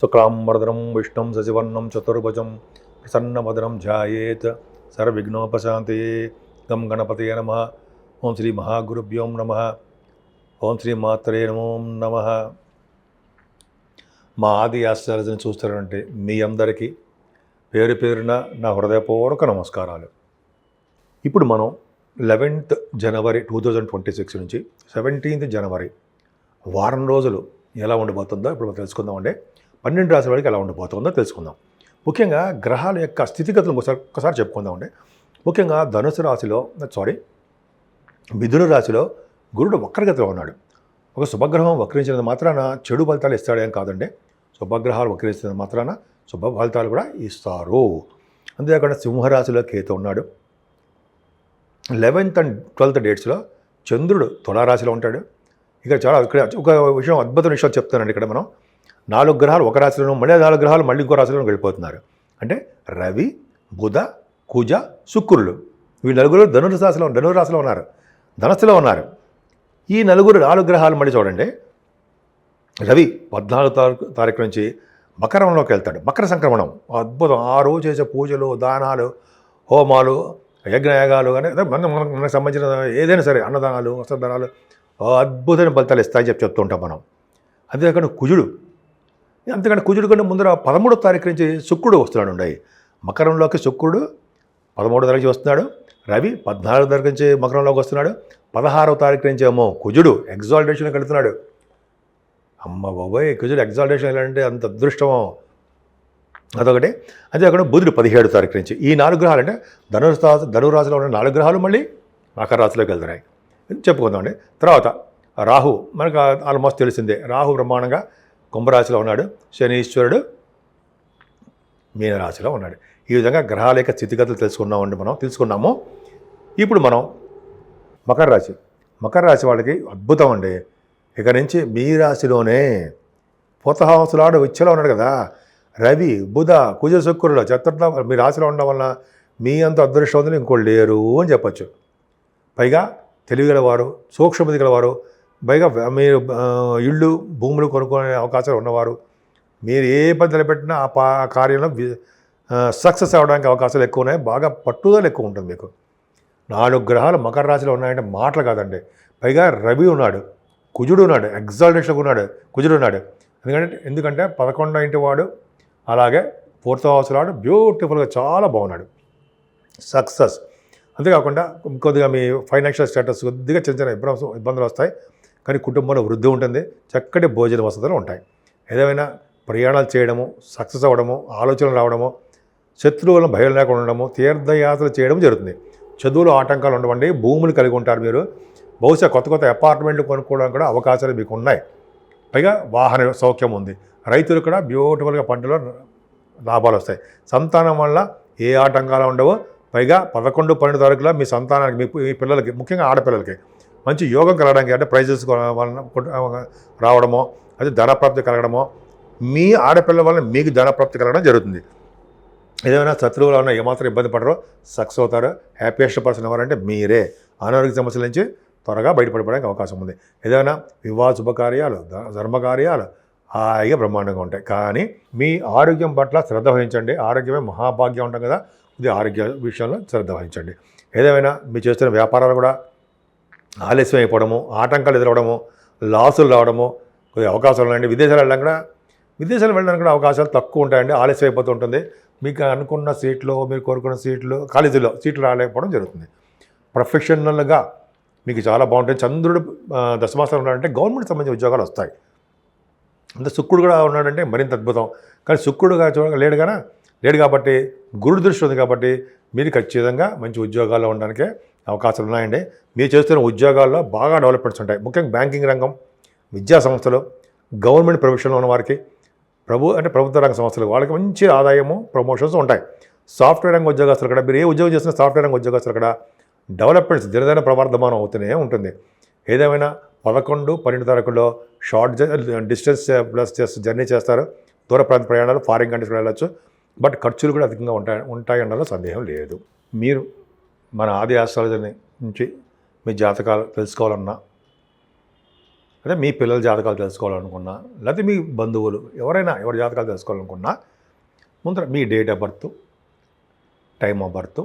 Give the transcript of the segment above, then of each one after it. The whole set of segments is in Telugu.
शुक्लांबरधरं विष्णुं शशिवर्णं चतुर्भुजं प्रसन्नवदनं ध्यायेत् सर्वविघ्नोपशान्तये। गं गणपतये नमः। ओं श्री महागुरुभ्यो नमः। ఓం శ్రీ మాత్రే నమో నమః. మా ఆది ఆస్ట్రాలజీని చూస్తారంటే మీ అందరికీ పేరు పేరున నా హృదయపూర్వక నమస్కారాలు. ఇప్పుడు మనం 11th జనవరి 2026 నుంచి 17th జనవరి వారం రోజులు ఎలా ఉండబోతుందో ఇప్పుడు తెలుసుకుందామండి. 12 రాశుల వారికి ఎలా ఉండబోతుందో తెలుసుకుందాం. ముఖ్యంగా గ్రహాల యొక్క స్థితిగతులను ఒకసారి చెప్పుకుందామండి. ముఖ్యంగా మిథున రాశిలో గురుడు వక్రగతిలో ఉన్నాడు. ఒక శుభగ్రహం వక్రించినంత మాత్రాన చెడు ఫలితాలు ఇస్తాడేం కాదండి. శుభగ్రహాలు వక్రించినంత మాత్రాన శుభ ఫలితాలు కూడా ఇస్తారు. అంతేకాకుండా సింహరాశిలో కేతు ఉన్నాడు. 11th and 12th డేట్స్లో చంద్రుడు తులారాశిలో ఉంటాడు. ఇక్కడ ఒక అద్భుతమైన విషయం చెప్తానండి. ఇక్కడ మనం 4 గ్రహాలు ఒక రాశిలోనూ మళ్ళీ 4 గ్రహాలు మళ్ళీ ఇంకో రాశిలోనూ వెళ్ళిపోతున్నారు. అంటే రవి, బుధ, కుజ, శుక్రులు వీళ్ళు నలుగురు ధనురాశిలో ఉన్నారు, ధనస్సులో ఉన్నారు. ఈ 4 గ్రహాలు మళ్ళీ చూడండి. రవి 14వ తారీఖు నుంచి మకరంలోకి వెళ్తాడు. మకర సంక్రమణం అద్భుతం. ఆ రోజు చేసే పూజలు, దానాలు, హోమాలు, యజ్ఞయాగాలు కానీ మనకు సంబంధించిన ఏదైనా సరే అన్నదానాలు, వస్త్రదానాలు అద్భుతమైన ఫలితాలు ఇస్తాయని చెప్తూ ఉంటాం మనం. అంతేకాకుండా కుజుడు కంటే ముందర 13వ తారీఖు నుంచి శుక్రుడు వస్తున్నాడు. ఉండే మకరంలోకి శుక్రుడు 13వ తారీఖు వస్తున్నాడు. రవి 14వ తారీఖు నుంచి మకరంలోకి వస్తున్నాడు. 16వ తారీఖు నుంచి ఏమో కుజుడు ఎగ్జాల్టేషన్కి వెళ్తున్నాడు. అమ్మ బాబోయ్, కుజుడు ఎగ్జాల్టేషన్ వెళ్ళాలంటే అంత అదృష్టమో. అదొకటి. అంతే కాకుండా బుధుడు 17వ తారీఖు నుంచి. ఈ 4 గ్రహాలు అంటే ధనురాశిలో ఉన్న 4 గ్రహాలు మళ్ళీ మకర రాశిలోకి వెళ్తున్నాయి చెప్పుకుందామండి. తర్వాత రాహు మనకు ఆల్మోస్ట్ తెలిసిందే. రాహు బ్రహ్మాండంగా కుంభరాశిలో ఉన్నాడు. శనీశ్వరుడు మీనరాశిలో ఉన్నాడు. ఈ విధంగా గ్రహాల యొక్క స్థితిగతులు తెలుసుకున్నాము. ఇప్పుడు మనం మకర రాశి వాళ్ళకి అద్భుతం అండి. ఇక నుంచి మీ రాశిలోనే పుతహంసులాడు విచ్చలో ఉన్నాడు కదా. రవి, బుధ, కుజ, శుక్రుడు చతుర్థ మీ రాశిలో ఉండడం వలన మీ అంత అదృష్టవంతులు ఇంకోటి లేరు అని చెప్పచ్చు. పైగా తెలివిగలవారు, సూక్ష్మతి గలవారు, పైగా మీరు ఇళ్ళు, భూములు కొనుక్కునే అవకాశాలు ఉన్నవారు, మీరు ఏ పని తలపెట్టినా ఆ కార్యంలో సక్సెస్ అవ్వడానికి అవకాశాలు ఎక్కువ ఉన్నాయి. బాగా పట్టుదల ఎక్కువ ఉంటుంది మీకు. 4 గ్రహాలు మకర రాశిలో ఉన్నాయంటే మాటలు కాదండి. పైగా రవి ఉన్నాడు, కుజుడు ఉన్నాడు, ఎగ్జాల్టేషన్గా ఉన్నాడు కుజుడు ఉన్నాడు. ఎందుకంటే 11వ ఇంటి వాడు, అలాగే 4th హౌస్ వాడు బ్యూటిఫుల్గా చాలా బాగున్నాడు. సక్సెస్. అంతేకాకుండా కొద్దిగా మీ ఫైనాన్షియల్ స్టేటస్ కొద్దిగా చిన్న ఇబ్బందులు వస్తాయి, కానీ కుటుంబంలో వృద్ధి ఉంటుంది, చక్కటి భోజన వసతులు ఉంటాయి. ఏదైనా ప్రయాణాలు చేయడము, సక్సెస్ అవ్వడము, ఆలోచనలు రావడము, శత్రువులను భయం లేకుండా ఉండడము, తీర్థయాత్రలు చేయడం జరుగుతుంది. చదువులో ఆటంకాలు ఉండవండి. భూములు కలిగి ఉంటారు మీరు. బహుశా కొత్త అపార్ట్మెంట్లు కొనుక్కోవడానికి కూడా అవకాశాలు మీకు ఉన్నాయి. పైగా వాహన సౌఖ్యం ఉంది. రైతులు కూడా బ్యూటిఫుల్గా పంటలో లాభాలు వస్తాయి. సంతానం వల్ల ఏ ఆటంకాలు ఉండవో. పైగా 11, 12 తారీఖులో మీ సంతానానికి, మీ పిల్లలకి, ముఖ్యంగా ఆడపిల్లలకి మంచి యోగం కలగడానికి, అంటే ప్రైజెస్ రావడమో, అది ధనప్రాప్తి కలగడమో, మీ ఆడపిల్లల వల్ల మీకు ధనప్రాప్తి కలగడం జరుగుతుంది. ఏదైనా శత్రువులు ఉన్న ఏమాత్రం ఇబ్బంది పడరో సక్సెస్ అవుతారు. హ్యాపీయెస్ట్ పర్సన్ ఎవరంటే మీరే. అనారోగ్య సమస్యల నుంచి త్వరగా బయటపడిపోవడానికి అవకాశం ఉంది. ఏదైనా వివాహ శుభకార్యాలు, ధర్మకార్యాలు హాయిగా బ్రహ్మాండంగా ఉంటాయి. కానీ మీ ఆరోగ్యం పట్ల శ్రద్ధ వహించండి. ఆరోగ్యమే మహాభాగ్యం ఉంటాం కదా, ఇది ఆరోగ్య విషయంలో శ్రద్ధ వహించండి. ఏదేమైనా మీరు చేస్తున్న వ్యాపారాలు కూడా ఆలస్యం అయిపోవడము, ఆటంకాలు ఎదురవడము, లాసులు రావడము కొద్దిగా అవకాశాలు ఉన్నాయండి. విదేశాలు వెళ్ళడానికి కూడా అవకాశాలు తక్కువ ఉంటాయండి. ఆలస్యం అయిపోతూ ఉంటుంది. మీకు అనుకున్న సీట్లు, మీరు కోరుకున్న సీట్లు, కాలేజీలో సీట్లు రాలేకపోవడం జరుగుతుంది. ప్రొఫెషనల్గా మీకు చాలా బాగుంటుంది. చంద్రుడు దశమాసాలు ఉన్నాడంటే గవర్నమెంట్ సంబంధించిన ఉద్యోగాలు వస్తాయి. అంటే శుక్రుడు కూడా ఉన్నాడంటే మరింత అద్భుతం. కానీ శుక్రుడుగా లేడు కాబట్టి గురుడు దృష్టి ఉంది కాబట్టి మీరు ఖచ్చితంగా మంచి ఉద్యోగాల్లో ఉండడానికే అవకాశాలు ఉన్నాయండి. మీరు చేస్తున్న ఉద్యోగాల్లో బాగా డెవలప్మెంట్స్ ఉంటాయి. ముఖ్యంగా బ్యాంకింగ్ రంగం, విద్యా సంస్థలు, గవర్నమెంట్ ప్రొఫెషన్లో ఉన్న వారికి, ప్రభుత్వ రంగ సంస్థలు వాళ్ళకి మంచి ఆదాయము, ప్రమోషన్స్ ఉంటాయి. సాఫ్ట్వేర్ రంగ ఉద్యోగస్తులు కూడా, మీరు ఏ ఉద్యోగం చేసిన సాఫ్ట్వేర్ రంగ ఉద్యోగస్తులు కూడా డెవలప్మెంట్స్ దినదిన ప్రవర్ధమానం అవుతూనే ఉంటుంది. ఏదేమైనా 11, 12 తారీఖుల్లో షార్ట్ డిస్టెన్స్ ప్లస్ జర్నీ చేస్తారు. దూర ప్రాంత ప్రయాణాలు, ఫారిన్ కంట్రీస్కి వెళ్ళచ్చు. బట్ ఖర్చులు కూడా అధికంగా ఉంటాయన్నలో సందేహం లేదు. మీరు మన ఆది ఆస్ట్రాలజీ నుంచి మీ జాతకాలు తెలుసుకోవాలన్నా, అదే మీ పిల్లల జాతకాలు తెలుసుకోవాలనుకున్నా, లేకపోతే మీ బంధువులు ఎవరైనా ఎవరి జాతకాలు తెలుసుకోవాలనుకున్నా ముందర మీ date of birth, time of birth,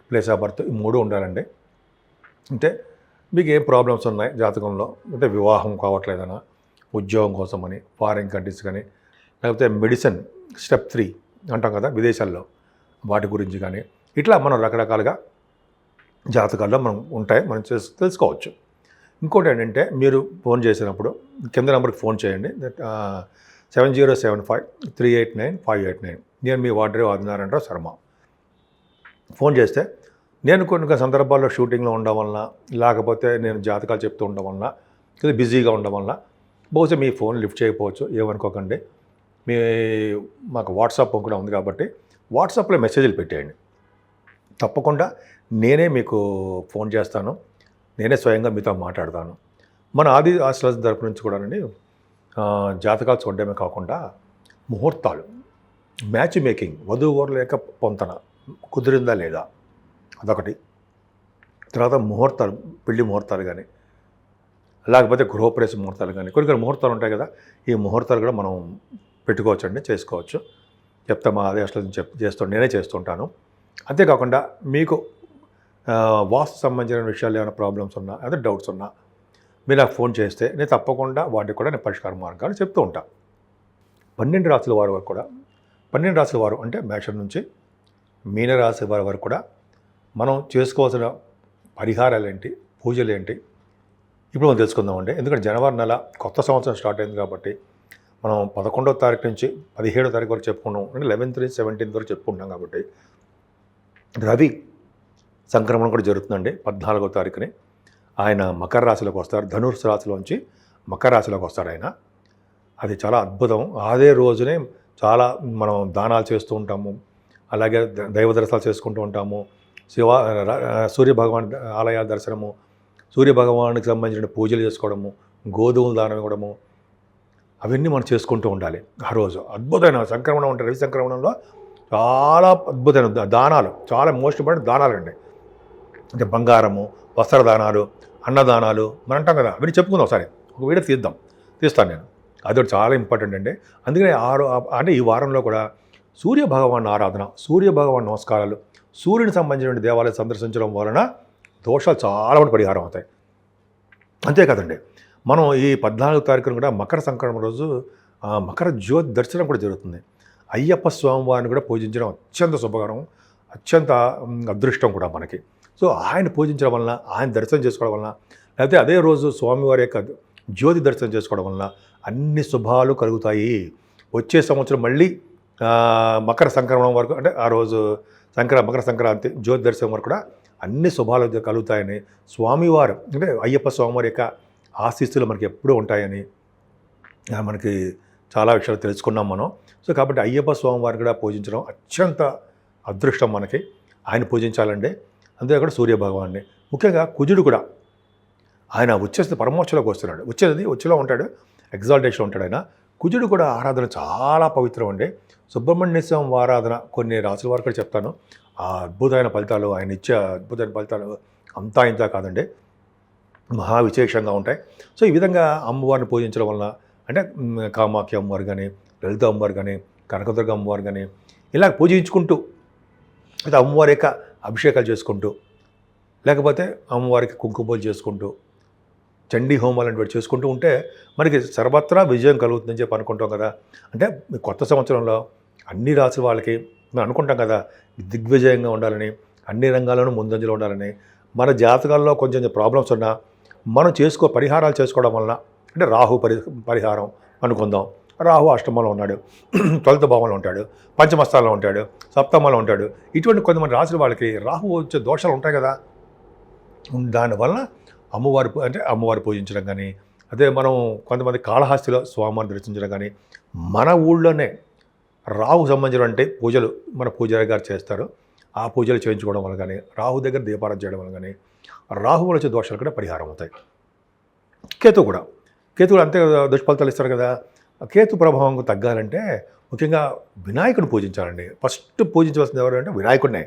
place of birth ఈ 3 ఉండాలండి. అంటే మీకు ఏం ప్రాబ్లమ్స్ ఉన్నాయి జాతకంలో, అంటే వివాహం కావట్లేదనా, ఉద్యోగం కోసమని, ఫారిన్ కంట్రీస్ కానీ, లేకపోతే మెడిసిన్ స్టెప్ 3 అంటాం కదా విదేశాల్లో, వాటి గురించి కానీ, ఇట్లా మనం రకరకాలుగా జాతకాల్లో మనం ఉంటాయి, మనం తెలుసుకోవచ్చు. ఇంకోటి ఏంటంటే మీరు ఫోన్ చేసినప్పుడు కింద నెంబర్కి ఫోన్ చేయండి, 7075389589. నేను మీ వార్డరే ఆదినారాయణరావు శర్మ. ఫోన్ చేస్తే నేను కొన్ని సందర్భాల్లో షూటింగ్లో ఉండడం వలన, లేకపోతే నేను జాతకాలు చెప్తూ ఉండడం వలన, లేదా బిజీగా ఉండడం వలన బహుశా మీ ఫోన్ లిఫ్ట్ చేయకపోవచ్చు, ఏమనుకోకండి. మాకు వాట్సాప్ కూడా ఉంది కాబట్టి వాట్సాప్లో మెసేజ్లు పెట్టేయండి. తప్పకుండా నేనే మీకు ఫోన్ చేస్తాను, నేనే స్వయంగా మీతో మాట్లాడతాను. మన ఆది ఆస్ట్రాలజీ తరపు నుంచి కూడానండి జాతకాలు చూడడమే కాకుండా ముహూర్తాలు, మ్యాచ్ మేకింగ్, వధువు లేక పొంతన కుదిరిందా లేదా అదొకటి. తర్వాత ముహూర్తాలు, పెళ్లి ముహూర్తాలు కానీ, లేకపోతే గృహప్రవేశ ముహూర్తాలు కానీ, కొన్ని ముహూర్తాలు ఉంటాయి కదా, ఈ ముహూర్తాలు కూడా మనం పెట్టుకోవచ్చండి, చేసుకోవచ్చు. చెప్తా మా ఆది ఆస్ట్రాలజీ నేనే చేస్తుంటాను. అంతేకాకుండా మీకు వాస్తు సంబంధించిన విషయాలు ఏమైనా ప్రాబ్లమ్స్ ఉన్నా, అదే డౌట్స్ ఉన్నా మీరు నాకు ఫోన్ చేస్తే నేను తప్పకుండా వాటికి కూడా నేను పరిష్కార మార్గాలు చెప్తూ ఉంటాను. 12 రాశుల వారి వరకు కూడా, 12 రాశుల వారు అంటే మేషం నుంచి మీనరాశి వారి వరకు కూడా మనం చేసుకోవాల్సిన పరిహారాలు ఏంటి, పూజలు ఏంటి, ఇప్పుడు మనం తెలుసుకుందామండి. ఎందుకంటే జనవరి నెల కొత్త సంవత్సరం స్టార్ట్ అయింది కాబట్టి మనం 11వ తారీఖు నుంచి 17వ తారీఖు వరకు చెప్పుకున్నాం, అంటే 11th నుంచి 17th వరకు చెప్పుకుంటున్నాం. కాబట్టి రవి సంక్రమణం కూడా జరుగుతుందండి 14వ తారీఖుని. ఆయన మకర రాశిలోకి వస్తారు, ధనుర్సు రాశిలోంచి మకర రాశిలోకి వస్తాడు ఆయన. అది చాలా అద్భుతం. అదే రోజునే చాలా మనం దానాలు చేస్తూ ఉంటాము, అలాగే దైవ దర్శనాలు చేసుకుంటూ ఉంటాము, సూర్యభగవాన్ ఆలయాల దర్శనము, సూర్యభగవానికి సంబంధించిన పూజలు చేసుకోవడము, గోధుమలు దానం ఇవ్వడము, అవన్నీ మనం చేసుకుంటూ ఉండాలి. ఆ రోజు అద్భుతమైన సంక్రమణం ఉంటుంది. రవి సంక్రమణంలో చాలా అద్భుతమైన దానాలు, చాలా మోస్ట్ ఇంపార్టెంట్ దానాలండి. అంటే బంగారము, వస్త్రదానాలు, అన్నదానాలు మనం అంటాం కదా, అవన్నీ చెప్పుకుందాం ఒకసారి, ఒక వీడియో తీస్తాను నేను. అదొకటి చాలా ఇంపార్టెంట్ అండి. అందుకని అంటే ఈ వారంలో కూడా సూర్యభగవాన్ ఆరాధన, సూర్యభగవాన్ నమస్కారాలు, సూర్యుని సంబంధించిన దేవాలయం సందర్శించడం వలన దోషాలు చాలా మంది పరిహారం అవుతాయి. అంతేకాదండి, మనం ఈ 14వ తారీఖున కూడా మకర సంక్రమణ రోజు మకర జ్యోతి దర్శనం కూడా జరుగుతుంది. అయ్యప్ప స్వామివారిని కూడా పూజించడం అత్యంత శుభకరం, అత్యంత అదృష్టం కూడా మనకి. సో ఆయన పూజించడం వలన, ఆయన దర్శనం చేసుకోవడం వలన, లేకపోతే అదే రోజు స్వామివారి యొక్క జ్యోతి దర్శనం చేసుకోవడం వలన అన్ని శుభాలు కలుగుతాయి. వచ్చే సంవత్సరం మళ్ళీ మకర సంక్రమణం వరకు, అంటే ఆ రోజు మకర సంక్రాంతి జ్యోతి దర్శనం వరకు కూడా అన్ని శుభాలు కలుగుతాయని, స్వామివారు అంటే అయ్యప్ప స్వామివారి యొక్క ఆశీస్సులు మనకి ఎప్పుడూ ఉంటాయని మనకి చాలా విషయాలు తెలుసుకున్నాం మనం. సో కాబట్టి అయ్యప్ప స్వామివారిని కూడా పూజించడం అత్యంత అదృష్టం మనకి. ఆయన పూజించాలండి. అంతేకాకుండా సూర్యభగవాన్ని, ముఖ్యంగా కుజుడు కూడా ఆయన వచ్చేసి పరమోచ్చలోకి వస్తున్నాడు, వచ్చేలో ఉంటాడు, ఎగ్జాల్టేషన్ ఉంటాడు ఆయన. కుజుడు కూడా ఆరాధన చాలా పవిత్రం అండి. సుబ్రహ్మణ్య స్వామి ఆరాధన కొన్ని రాసుల వారు కూడా చెప్తాను. ఆ అద్భుతమైన ఫలితాలు, ఆయన ఇచ్చే అద్భుతమైన ఫలితాలు అంతా ఇంత కాదండి, మహా విశేషంగా ఉంటాయి. సో ఈ విధంగా అమ్మవారిని పూజించడం వలన, అంటే కామాఖ్య అమ్మవారు కానీ, లలిత అమ్మవారు కానీ, కనకదుర్గ అమ్మవారు కానీ, ఇలా పూజించుకుంటూ, అయితే అమ్మవారి యొక్క అభిషేకాలు చేసుకుంటూ, లేకపోతే అమ్మవారికి కుంకుమలు చేసుకుంటూ, చండీ హోమాలు అంటే చేసుకుంటూ ఉంటే మనకి సర్వత్రా విజయం కలుగుతుందని చెప్పి అనుకుంటాం కదా. అంటే కొత్త సంవత్సరంలో అన్ని రాశి వాళ్ళకి మనం అనుకుంటాం కదా, దిగ్విజయంగా ఉండాలని, అన్ని రంగాల్లోనూ ముందంజలో ఉండాలని. మన జాతకాల్లో కొంచెం ప్రాబ్లమ్స్ ఉన్నా మనం పరిహారాలు చేసుకోవడం వలన, అంటే రాహు పరిహారం అనుకుందాం. రాహు అష్టమంలో ఉన్నాడు, 12వ భావంలో ఉంటాడు, పంచమస్థానంలో ఉంటాడు, సప్తమంలో ఉంటాడు. ఇటువంటి కొంతమంది రాశుల వాళ్ళకి రాహు వచ్చే దోషాలు ఉంటాయి కదా. దానివల్ల అమ్మవారు పూజించడం కానీ, అదే మనం కొంతమంది కాళహస్తిలో స్వామివారిని దర్శించడం కానీ, మన ఊళ్ళోనే రాహు సంబంధించినటువంటి పూజలు మన పూజారి గారు చేస్తారు. ఆ పూజలు చేయించుకోవడం వల్ల కానీ, రాహు దగ్గర దీపారాధన చేయడం వల్ల కానీ రాహు వచ్చే దోషాలు కూడా పరిహారం అవుతాయి. కేతువులు అంతే దుష్ఫలితాలు ఇస్తారు కదా. కేతు ప్రభావం తగ్గాలంటే ముఖ్యంగా వినాయకుడిని పూజించాలండి. ఫస్ట్ పూజించవలసింది ఎవరు అంటే వినాయకుడినే.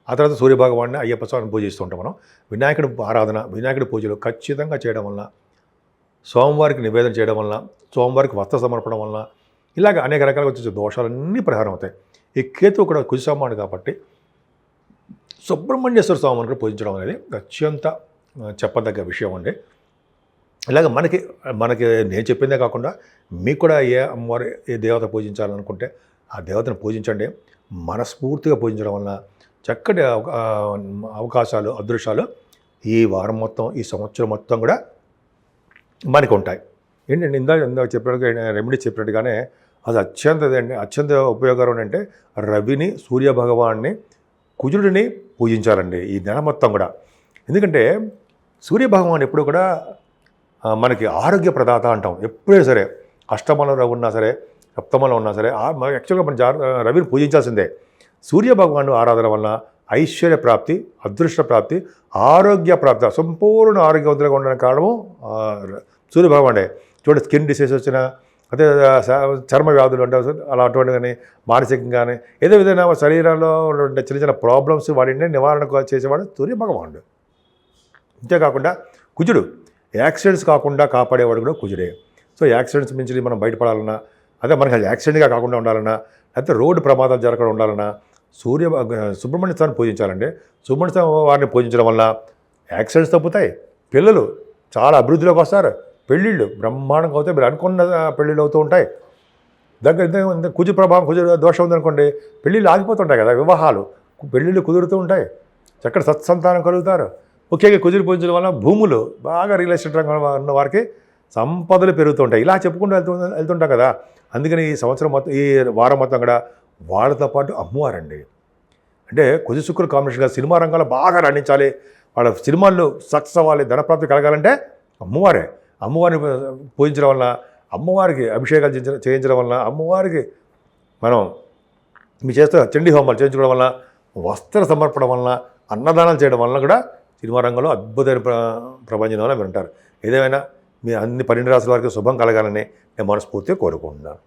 ఆ తర్వాత సూర్యభగవాన్ని, అయ్యప్ప స్వామిని పూజిస్తూ ఉంటాం మనం. వినాయకుడి ఆరాధన, వినాయకుడి పూజలు ఖచ్చితంగా చేయడం వలన స్వామివారికి నివేదన చేయడం వలన, స్వామివారికి వస్త్ర సమర్పణ వలన, ఇలాగ అనేక రకాలుగా వచ్చే దోషాలన్నీ పరిహారం అవుతాయి. ఈ కేతువు కూడా కుజస్వామి కాబట్టి సుబ్రహ్మణ్యేశ్వర స్వామిని కూడా పూజించడం అనేది అత్యంత చెప్పదగ్గ విషయం అండి. ఇలాగ మనకి నేను చెప్పిందే కాకుండా మీకు కూడా ఏ అమ్మవారు ఏ దేవత పూజించాలనుకుంటే ఆ దేవతను పూజించండి. మనస్ఫూర్తిగా పూజించడం వలన చక్కటి అవకాశాలు, అదృశ్యాలు ఈ వారం మొత్తం, ఈ సంవత్సరం మొత్తం కూడా మనకు ఉంటాయి. ఏంటంటే ఇందాక చెప్పినట్టుగా రెమెడీ చెప్పినట్టుగానే అది అత్యంత ఉపయోగకరం అంటే రవిని, సూర్య భగవాన్ని, కుజుడిని పూజించాలండి ఈ నెల మొత్తం కూడా. ఎందుకంటే సూర్య భగవాన్ ఎప్పుడు కూడా మనకి ఆరోగ్య ప్రదాత అంటాం. ఎప్పుడైనా సరే అష్టమంలో ఉన్నా సరే, సప్తమంలో ఉన్నా సరే యాక్చువల్గా మన రవిని పూజించాల్సిందే. సూర్య భగవాను ఆరాధన వలన ఐశ్వర్య ప్రాప్తి, అదృష్ట ప్రాప్తి, ఆరోగ్య ప్రాప్తి, సంపూర్ణ ఆరోగ్యవంతులుగా ఉండడానికి కారణము సూర్య భగవానే. చూడండి, స్కిన్ డిసీజ్ వచ్చినా, అదే చర్మ వ్యాధులు అంటే అలా అటువంటి కానీ, మానసికంగా కానీ ఏదో విధంగా శరీరంలో ఉండే చిన్న చిన్న ప్రాబ్లమ్స్ వాటిని నివారణ చేసేవాడు సూర్య భగవానుడు. అంతేకాకుండా కుజుడు యాక్సిడెంట్స్ కాకుండా కాపాడేవాడు కూడా కుజుడే. సో యాక్సిడెంట్స్ నుంచి మనం బయటపడాలన్నా, అదే మనకి యాక్సిడెంట్గా కాకుండా ఉండాలన్నా, లేకపోతే రోడ్డు ప్రమాదాలు జరగకుండా ఉండాలన్నా సుబ్రహ్మణ్య స్వామిని పూజించాలండి. సుబ్రహ్మణ్య స్వామి వారిని పూజించడం వల్ల యాక్సిడెంట్స్ తప్పుతాయి, పిల్లలు చాలా అభివృద్ధిలోకి వస్తారు, పెళ్ళిళ్ళు బ్రహ్మాండంగా అవుతాయి, మీరు అనుకున్న పెళ్ళిళ్ళు అవుతూ ఉంటాయి. కుజు ప్రభావం, కుజు దోషం ఉందనుకోండి, పెళ్ళిళ్ళు ఆగిపోతుంటాయి కదా, వివాహాలు, పెళ్ళిళ్ళు కుదురుతూ ఉంటాయి, చక్కటి సత్సంతానం కలుగుతారు. ముఖ్యంగా కుజులు పూజించడం వల్ల భూములు బాగా రియల్ ఉన్న వారికి సంపదలు పెరుగుతుంటాయి. ఇలా చెప్పుకుంటూ వెళ్తుంటాం కదా. అందుకని ఈ సంవత్సరం మొత్తం, ఈ వారం మొత్తం కూడా వాళ్ళతో పాటు అమ్మవారండి. అంటే కుజ శుక్రుల కాంబినేషన్గా సినిమా రంగంలో బాగా రాణించాలి, వాళ్ళ సినిమాల్లో సక్సెస్ అవ్వాలి, ధనప్రాప్తి కలగాలంటే అమ్మవారే. అమ్మవారిని పూజించడం వలన, అమ్మవారికి అభిషేకాలు చేయించడం వలన, అమ్మవారికి మనం మీ చేస్తే చండీ హోమాలు చేయించుకోవడం వలన, వస్త్ర సమర్పణ వలన, అన్నదానాలు చేయడం వలన కూడా సినిమా రంగంలో అద్భుతమైన ప్రపంచం వల్ల మీరు ఉంటారు. ఏదేమైనా మీ అన్ని 12 రాశుల వారికి శుభం కలగాలని నేను మనస్ఫూర్తిగా కోరుకుంటున్నాను.